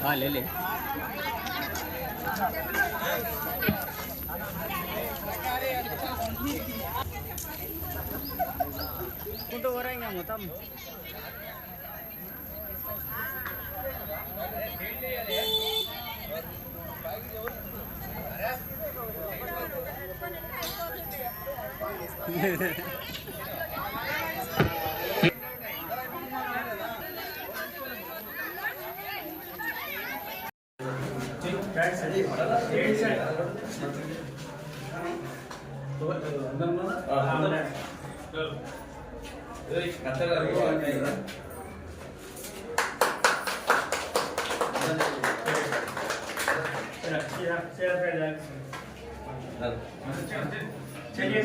हाँ ले ले कुंटू हो रहेंगे మొత్తం चलिए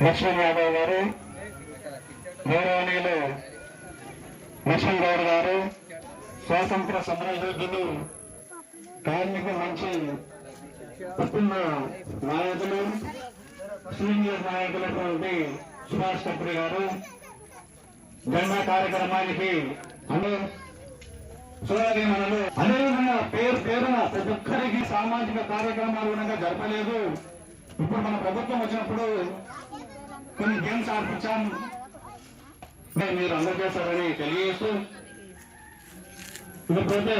లక్ష్మణ్ యాదవ్ గారు, గౌరవనీయులు లక్ష్మణ్ గౌడ్ గారు, స్వాతంత్ర సమరయోధులు, కార్మిక మంచి కుటుంబ నాయకులు, సీనియర్ నాయకులైనటువంటి సుభాష్ కత్రి గారు, జెండా కార్యక్రమానికి మనలు అదేవిధంగా పేరున ప్రతి ఒక్కరికి సామాజిక కార్యక్రమాలు కూడా జరపలేదు. ఇప్పుడు మన ప్రభుత్వం వచ్చినప్పుడు కొన్ని గేమ్స్ ఆర్పించాం, మీరు అందజేస్తారని తెలియజేస్తూ, ఇకపోతే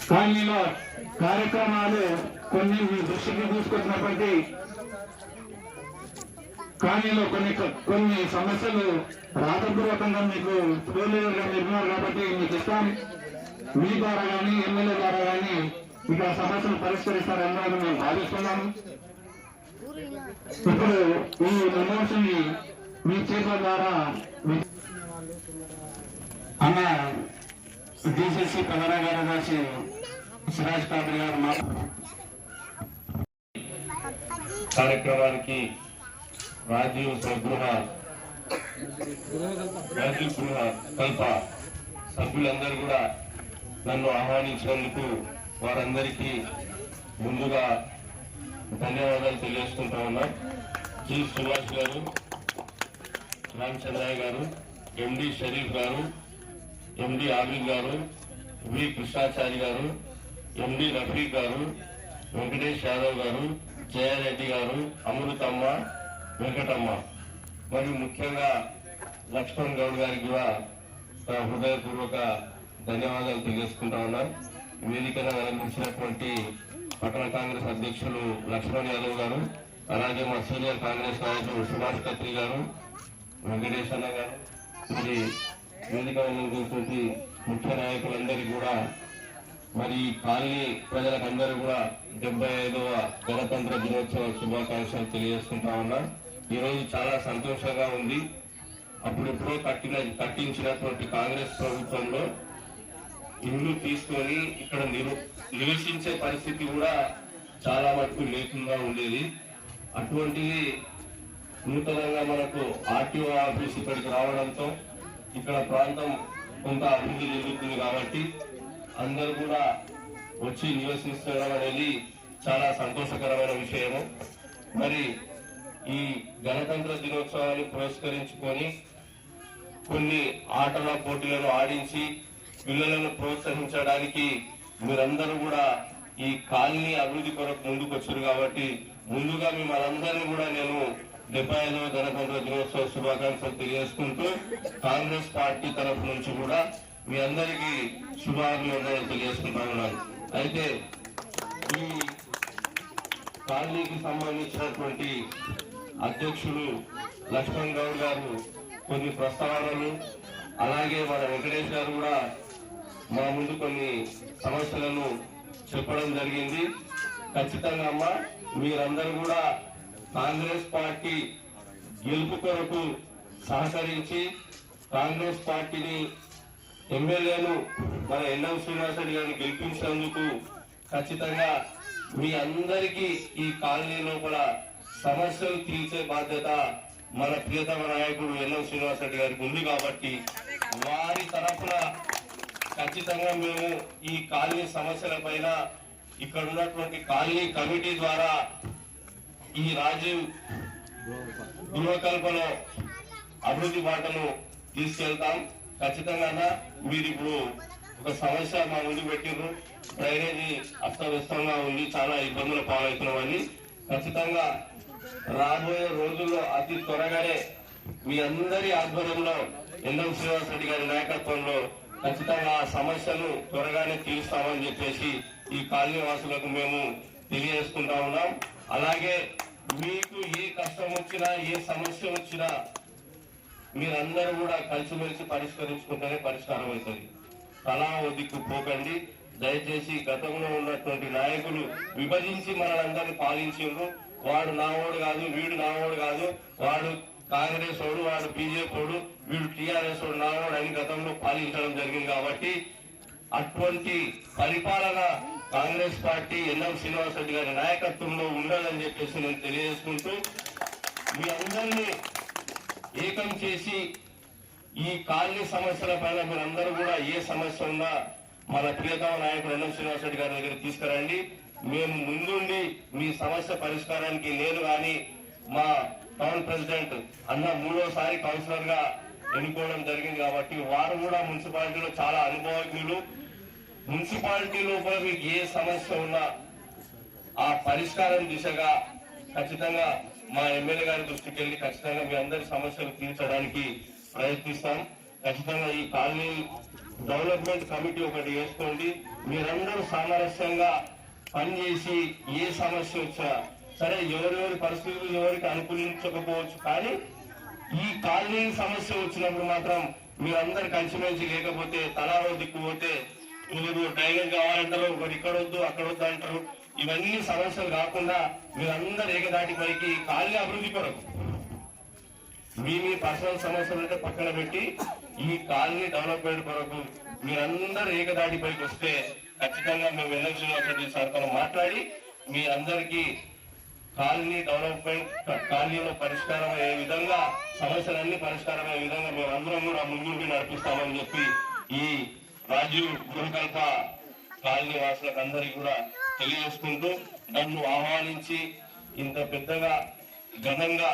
కాలనీలో కార్యక్రమాలు కొన్ని మీ దృష్టికి తీసుకొచ్చినప్పటి కాలనీలో కొన్ని సమస్యలు రాతపూర్వకంగా మీకు తోలేరుగా నిర్మాణం కాబట్టి మీకు ఇస్తాం. మీ ద్వారా కానీ ఎమ్మెల్యే ద్వారా కానీ ఇక్కడ సమస్యలు పరిష్కరిస్తారని మేము భావిస్తున్నాము. ఇప్పుడు ఈ మెమోషన్ ని మీ చేతుల ద్వారా అన్న డిసిసి ప్రధాన కార్యదర్శి సిరాజ్ కాదర్ గారు కార్యక్రమానికి రాజీవ్ గృహ కల్ప సభ్యులందరూ కూడా నన్ను ఆహ్వానించినందుకు వారందరికీ ముందుగా ధన్యవాదాలు తెలియజేసుకుంటా ఉన్నా. జి సుభాష్ గారు, రామచంద్రయ్య గారు, ఎండి షరీఫ్ గారు, ఎండి ఆబిద్ గారు, వి కృష్ణాచారి గారు, ఎండి రఫీక్ గారు, వెంకటేష్ యాదవ్ గారు, జయారెడ్డి గారు, అమృతమ్మ, వెంకటమ్మ మరియు ముఖ్యంగా లక్ష్మణ్ గౌడ్ గారికి కూడా హృదయపూర్వక ధన్యవాదాలు తెలియజేసుకుంటా ఉన్నాం. వేదికను అలంకరించినటువంటి పట్టణ కాంగ్రెస్ అధ్యక్షులు లక్ష్మణ్ యాదవ్ గారు, అలాగే మా సీనియర్ కాంగ్రెస్ నాయకులు సుభాష్ కత్రి గారు, వెంకటేష్ అన్న గారు, మరి వేదిక అలంకరించినటువంటి ముఖ్య నాయకులందరికీ కూడా, మరి కాలనీ ప్రజలకందరూ కూడా 75వ గణతంత్ర దినోత్సవ శుభాకాంక్షలు తెలియజేసుకుంటా ఉన్నా. ఈరోజు చాలా సంతోషంగా ఉంది. అప్పుడెప్పుడో కట్టించినటువంటి కాంగ్రెస్ ప్రభుత్వంలో ఇల్లు తీసుకొని ఇక్కడ నివసించే పరిస్థితి కూడా చాలా మటుకు లేకుండా ఉండేది. అటువంటిది నూతనంగా మనకు ఆర్టీఓ ఆఫీస్ ఇక్కడికి రావడంతో ఇక్కడ ప్రాంతం కొంత అభివృద్ధి జరుగుతుంది కాబట్టి అందరూ కూడా వచ్చి నివసిస్తడం అనేది చాలా సంతోషకరమైన విషయము. మరి ఈ గణతంత్ర దినోత్సవాన్ని పురస్కరించుకొని కొన్ని ఆటల పోటీలను ఆడించి పిల్లలను ప్రోత్సహించడానికి మీరందరూ కూడా ఈ కాలనీ అభివృద్ధి కొరకు ముందుకు వచ్చారు కాబట్టి ముందుగా మిమ్మల్ందరినీ కూడా నేను 75వ గణతంత్ర దినోత్సవ శుభాకాంక్షలు తెలియజేసుకుంటూ కాంగ్రెస్ పార్టీ తరఫు నుంచి కూడా మీ అందరికీ శుభాభినందనలు తెలియజేసుకుంటా ఉన్నాను. అయితే ఈ కాలనీకి సంబంధించినటువంటి అధ్యక్షులు లక్ష్మణ్ గౌడ్ గారు కొన్ని ప్రస్తావనలు, అలాగే మన వెంకటేష్ గారు కూడా మా ముందు కొన్ని సమస్యలను చెప్పడం జరిగింది. ఖచ్చితంగా అమ్మ మీరందరూ కూడా కాంగ్రెస్ పార్టీ గెలుపు కొరకు సహకరించి కాంగ్రెస్ పార్టీని ఎమ్మెల్యేను మన ఎన్ఎం శ్రీనివాస్ రెడ్డి గారిని గెలిపించినందుకు ఖచ్చితంగా మీ అందరికీ ఈ కాలనీ లోపల సమస్యలు తీర్చే బాధ్యత మన ప్రియతమ నాయకుడు ఎన్ఎం శ్రీనివాస్ రెడ్డి గారికి ఉంది కాబట్టి వారి తరఫున ఖచ్చితంగా మేము ఈ కాలనీ సమస్యల పైన ఇక్కడ ఉన్నటువంటి కాలనీ కమిటీ ద్వారా ఈ రాజీవ్ గృహకల్పన అభివృద్ధి బాటను తీసుకెళ్తాం. ఖచ్చితంగా మీరు ఇప్పుడు ఒక సమస్య మా ముందు పెట్టిండ్రు, డ్రైనేజీ అస్తవ్యస్తంగా ఉంది, చాలా ఇబ్బందుల పాలవుతున్నామని. ఖచ్చితంగా రాబోయే రోజుల్లో అతి త్వరగానే మీ అందరి ఆధ్వర్యంలో ఎన్ఎం శ్రీనివాస్ రెడ్డి గారి నాయకత్వంలో ఖచ్చితంగా ఆ సమస్యను త్వరగానే తీరుస్తామని చెప్పేసి ఈ కాలనీ వాసులకు మేము తెలియజేసుకుంటా ఉన్నాం. అలాగే మీకు ఏ కష్టం వచ్చినా ఏ సమస్య వచ్చినా మీరందరూ కూడా కలిసిమెలిసి పరిష్కరించుకుంటేనే పరిష్కారం అవుతుంది. తలా ఓ దిక్కు పోకండి. దయచేసి గతంలో ఉన్నటువంటి నాయకులు విభజించి మనలందరినీ పాలించారు. వాడు నావోడు కాదు, వీడు నావోడు కాదు, వాడు కాంగ్రెస్ వాడు, వాడు బీజేపీ వాడు, వీడు టీఆర్ఎస్ వాడు నావోడు అని గతంలో పాలించడం జరిగింది. కాబట్టి అటువంటి పరిపాలన కాంగ్రెస్ పార్టీ ఎన్ఎం శ్రీనివాస్ రెడ్డి గారి నాయకత్వంలో ఉండాలని చెప్పేసి నేను తెలియజేసుకుంటూ మీ అందరినీ ఏకం చేసి ఈ కాలనీ సమస్యల పైన మీరందరూ కూడా ఏ సమస్య ఉన్నా మన ప్రియతమ నాయకుడు ఎన్ఎం శ్రీనివాస్ రెడ్డి గారి దగ్గర తీసుకురండి. మేము ముందుండి మీ సమస్య పరిష్కారానికి నేను కానీ మా టౌన్ ప్రెసిడెంట్ అన్న 3వసారి కౌన్సిలర్ గా ఎన్నుకోవడం జరిగింది కాబట్టి వారు కూడా మున్సిపాలిటీలో చాలా అనుభవజ్ఞులు. మున్సిపాలిటీ లోపల మీకు ఏ సమస్య ఉన్నా ఆ పరిష్కారం దిశగా ఖచ్చితంగా మా ఎమ్మెల్యే గారి దృష్టికి వెళ్ళి ఖచ్చితంగా మీ అందరి సమస్యలు తీర్చడానికి ప్రయత్నిస్తాం. ఖచ్చితంగా ఈ కాలనీ డెవలప్మెంట్ కమిటీ ఒకటి వేసుకోండి. మీరందరూ సామరస్యంగా పనిచేసి ఏ సమస్య వచ్చా సరే, ఎవరెవరి పరిస్థితులు ఎవరికి అనుకూలించకపోవచ్చు, కానీ ఈ కాలనీ సమస్య వచ్చినప్పుడు మాత్రం మీరందరూ కలిసిమెలిసి లేకపోతే తలారో దిక్కు పోతే మీరు డ్రైనేజ్ కావాలంటారు, ఒకటి ఇక్కడ వద్దు అక్కడ వద్దు అంటారు. ఇవన్నీ సమస్యలు కాకుండా మీరందరూ ఏకదాటి పైకి కాలనీ అభివృద్ధి కొరకు మీ పర్సనల్ సమస్యలు అంటే పక్కన పెట్టి ఈ కాలనీ డెవలప్మెంట్ కొరకు మీరందరూ ఏకదాటి పైకి వస్తే ఖచ్చితంగా మేము ఎన్ఎం శ్రీనివాస్ రెడ్డి సార్తో మాట్లాడి మీ అందరికీ కాలనీ డెవలప్మెంట్ కాలనీలో పరిష్కారం అయ్యే విధంగా సమస్యలన్నీ పరిష్కారం అయ్యే విధంగా మేము అందరం కూడా ముందుండి నడిపిస్తామని చెప్పి ఈ రాజీవ్ గృహకల్ప కాలనీ వాసులకు అందరికీ కూడా తెలియజేసుకుంటూ నన్ను ఆహ్వానించి ఇంత పెద్దగా ఘనంగా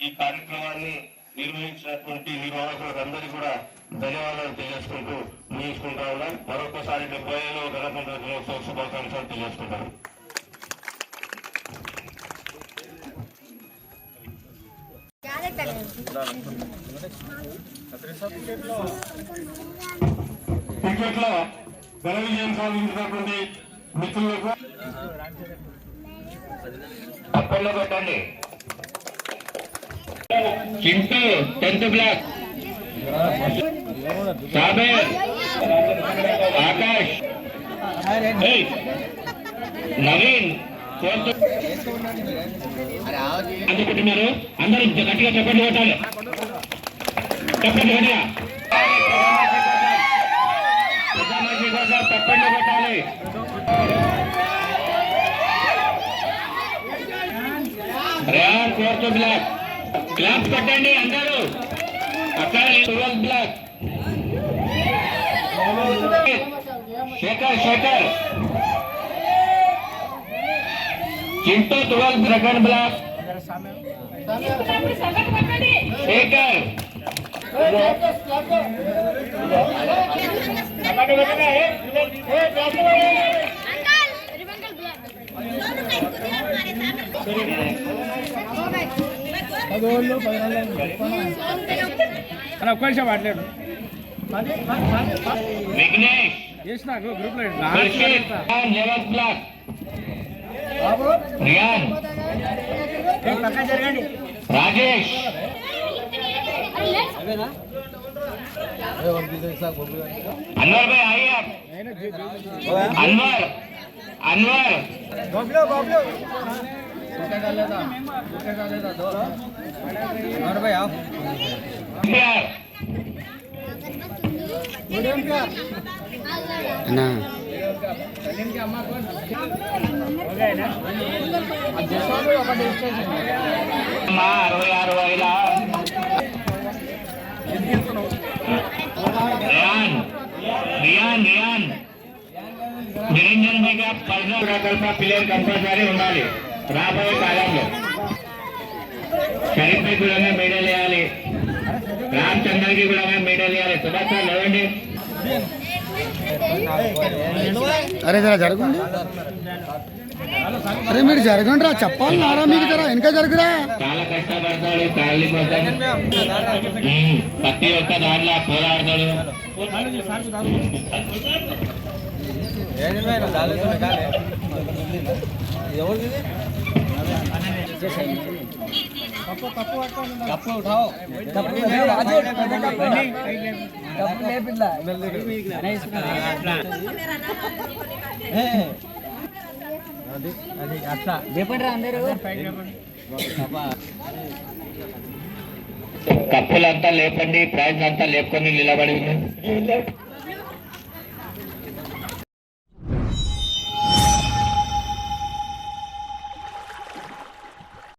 ఈ కార్యక్రమాన్ని నిర్వహించినటువంటి నిర్వాహకులకు అందరికీ కూడా ధన్యవాదాలు తెలియజేసుకుంటూ ముగించుకుంటా ఉన్నాం. మరొకసారి 70వ గణతంత్ర దినోత్సవ శుభాకాంక్షలు తెలియజేసుకుంటాను. క్రికెట్ లో ఘన విజయం సాధించినటువంటి మిత్రులకు అప్పట్లో పెట్టండి. చింటూ 10th బ్లాక్, సాబేర్, ఆకాష్, నవీన్ అందుకుంటున్నారు. అందరూ గట్టిగా చెప్పండి కొట్టాలి, చెప్పండి గట్టిగా తప్పండి కొట్టాలి. రేయాన్ 4th బ్లాక్, క్లాప్ కొట్టండి అందరూ. అక్కడ 12th block, Sekhar Chintu 12th 2nd block, Sekhar ఒక్క నిమిషం మాట్లాడు. విఘ్నేష్ చేసిన గ్రూప్ లో ఖుర్షీద్ 11th క్లాస్ రియాన్ పక్కన జరగండి రాజేష్ अनवर भाई आइए आप अनवर अनवर बाबलो बाबलो और भाई आओ प्यार ना मारो यार वहीला रियान रियान रियान నిరంజన్ మీగా పర్సనల్ ప్లేయర్ కంపల్సరీ ఉండాలి రాబోయే కాలంలో షరీఫ్ కి కూడా మెడల్ వేయాలి రామచంద్ర కి కూడా మెడల్ వేయాలి సుభాష్ సార్ లేవండి అరే జరా జరగండి అరే మీరు జరగండి రా చెప్పాలి నారా మీకు జరా వెనక జరుగురా చాలా కష్టపడతాడు కాళ్ళ కోసం ప్రతి ఒక్క దాంట్లో పోరాడతాడు కప్పు ఉఠాओ కప్పు లేపిట్లా అది అట్లా చెప్పండి రా అందరూ కప్పులంతా లేపండి ప్రైజ్ అంతా లేపుకొని నిలబడి